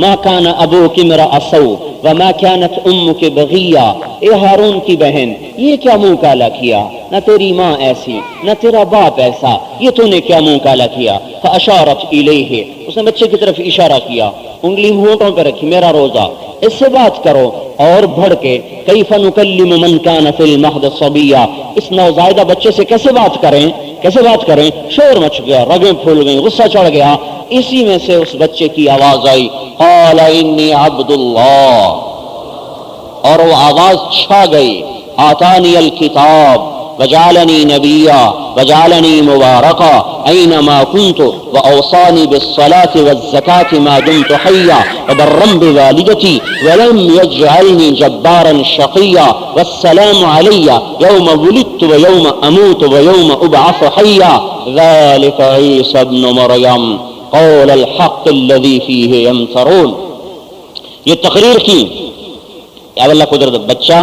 ما کان ابوک امرأ سوء وما كانت امک بغیا، اے ہارون کی بہن یہ کیا منہ کالا کیا، نہ تیری ماں ایسی نہ تیرا باپ ایسا، یہ تو نے کیا منہ کالا کیا۔ فاشارت الیہ، اس نے بچے کی طرف اشارہ کیا، انگلی ہونٹوں پہ رکھی، میرا روزہ، اس سے بات کرو۔ اور بڑھ کے کیف نکلم من کان فی المہد صبیا، اس نوزائیدہ بچے سے کیسے بات کریں، کیسے بات کریں؟ شور مچ گیا، رگیں پھول گئیں، غصہ چڑھ گیا۔ اسی میں سے اس بچے کی آواز آئی، قال انی عبد اللہ، اور وہ آواز چھا گئی، آتانی الکتاب وجعلنی نبیا وجعلنی مبارکا اینما کنت واوصانی بالصلاة والزکاة ما دمت حیا وبرا بوالدتی ولم یجعلنی جبارا شقیا والسلام علی یوم ولدت ویوم اموت ویوم ابعث حیا ذلک عیسی ابن مریم قول الحق الذی فیہ یمترون۔ یہ تقریر کی، یا اللہ قدرت، بچہ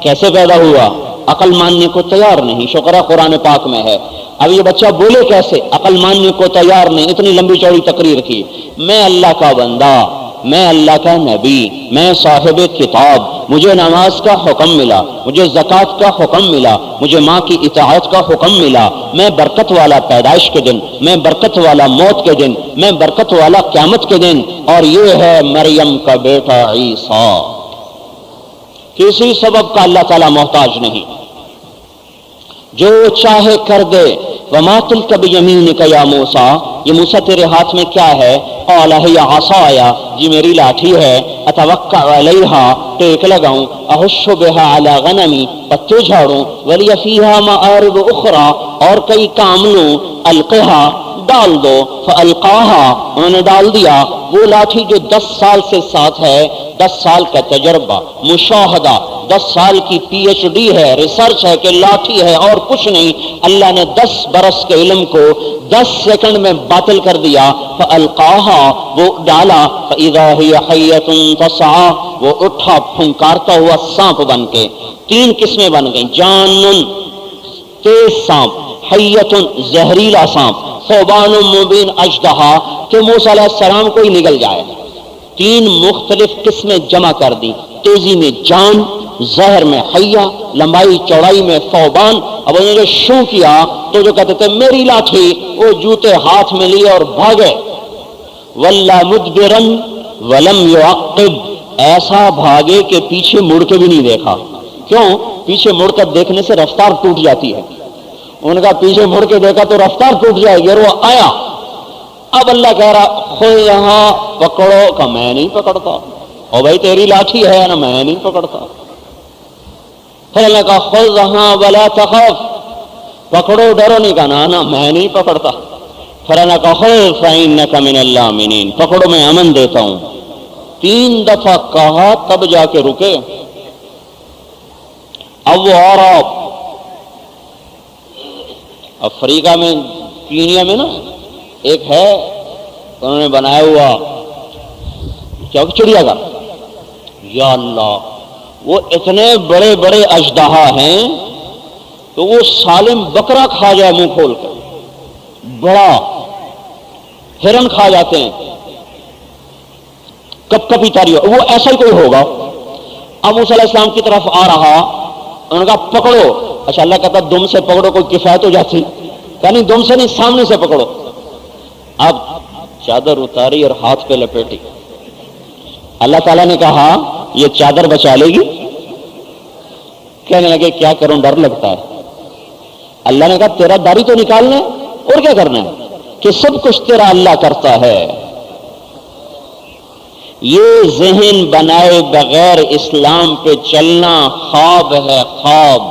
کیسے پیدا ہوا؟ عقل ماننے کو تیار نہیں، شکر قرآن پاک میں ہے۔ اب یہ بچہ بولے کیسے؟ عقل ماننے کو تیار نہیں، اتنی لمبی چوڑی تقریر کی، میں اللہ کا بندہ، میں اللہ کا نبی، میں صاحب کتاب، مجھے نماز کا حکم ملا، مجھے زکوٰۃ کا حکم ملا، مجھے ماں کی اطاعت کا حکم ملا، میں برکت والا پیدائش کے دن، میں برکت والا موت کے دن، میں برکت والا قیامت کے دن، اور یہ ہے مریم کا بیٹا عیسیٰ۔ کسی سبب کا اللہ تعالیٰ محتاج نہیں، جو چاہے کر دے۔ وما تلک بیمینک یا موسیٰ، یہ موسیٰ تیرے ہاتھ میں کیا ہے؟ قال ہی عصای، جی میری لاٹھی ہے، اتوکا علیہا، ٹیک لگاؤں، احش بہا علی غنمی، پتے جھاڑوں، ولی فیہا مآرب اخری، اور کئی کام لوں، القہا، ڈال دو، فالقاہا، انہوں نے ڈال دیا۔ وہ لاٹھی جو 10 سال سے ساتھ ہے، 10 سال کا تجربہ، مشاہدہ، 10 سال کی پی ایچ ڈی ہے، ریسرچ ہے کہ لاٹھی ہے اور کچھ نہیں، اللہ نے 10 برس کے علم کو 10 سیکنڈ میں باطل کر دیا۔ فالقاہا، وہ ڈالا، فاذا ہی حیۃ تسعی، وہ اٹھا پھنکارتا ہوا سانپ بن کے۔ 3 قسمیں بن گئیں، جانن، تیز سانپ، حیۃ، زہریلا سانپ، ثعبان مبین اژدہا، کہ موسیٰ علیہ السلام کو ہی نگل جائے۔ 3 مختلف قسمیں جمع کر دی، تیزی میں جان، زہر میں حیہ، لمبائی چوڑائی میں ثعبان۔ اب انہوں نے شو کیا تو جو کہتے تھے میری لاٹھی، وہ جوتے ہاتھ میں لیے اور بھاگے۔ وَلَّا مُدْبِرًا وَلَمْ يُعَقِّبْ، ایسا بھاگے کہ پیچھے مڑ کے بھی نہیں دیکھا۔ کیوں؟ پیچھے مڑ کر دیکھنے سے رفتار ٹوٹ جاتی ہے۔ ان کا پیچھے مڑ کے دیکھا تو رفتار ٹوٹ جائے گی، اور وہ آیا۔ اب اللہ کہہ رہا خود یہاں پکڑو، کہ میں نہیں پکڑتا، اور بھائی تیری لاٹھی ہے نا، میں نہیں پکڑتا۔ پھر اللہ کہا خود یہاں ولا تخف، پکڑو ڈرو نہیں، کہا نا میں نہیں پکڑتا۔ پھر اللہ کہا خذ فإنک من الآمنین، پکڑو میں امن دیتا ہوں۔ 3 دفعہ کہا تب جا کے رکے۔ اب وہ عرب افریقہ میں، کینیا میں نا ایک ہے، انہوں نے بنایا ہوا کیا چڑیا گھر، یا اللہ، وہ اتنے بڑے بڑے اژدہا ہیں تو وہ سالم بکرا کھا جائے منہ کھول کر، بڑا ہرن کھا جاتے ہیں، کپ کپی تاری، وہ ایسا ہی کوئی ہوگا۔ اب موسیٰ علیہ السلام کی طرف آ رہا، انہوں نے کہا پکڑو۔ اچھا اللہ کہتا دم سے پکڑو کوئی کفایت ہو جاتی، یعنی دم سے نہیں، سامنے سے پکڑو۔ اب چادر اتاری اور ہاتھ پہ لپیٹی۔ اللہ تعالیٰ نے کہا یہ چادر بچا لے گی؟ کہنے لگے کیا کروں، ڈر لگتا ہے۔ اللہ نے کہا تیرا داڑھی تو نکالنا ہے، اور کیا کرنا ہے، کہ سب کچھ تیرا اللہ کرتا ہے۔ یہ ذہن بنائے بغیر اسلام پہ چلنا خواب ہے، خواب۔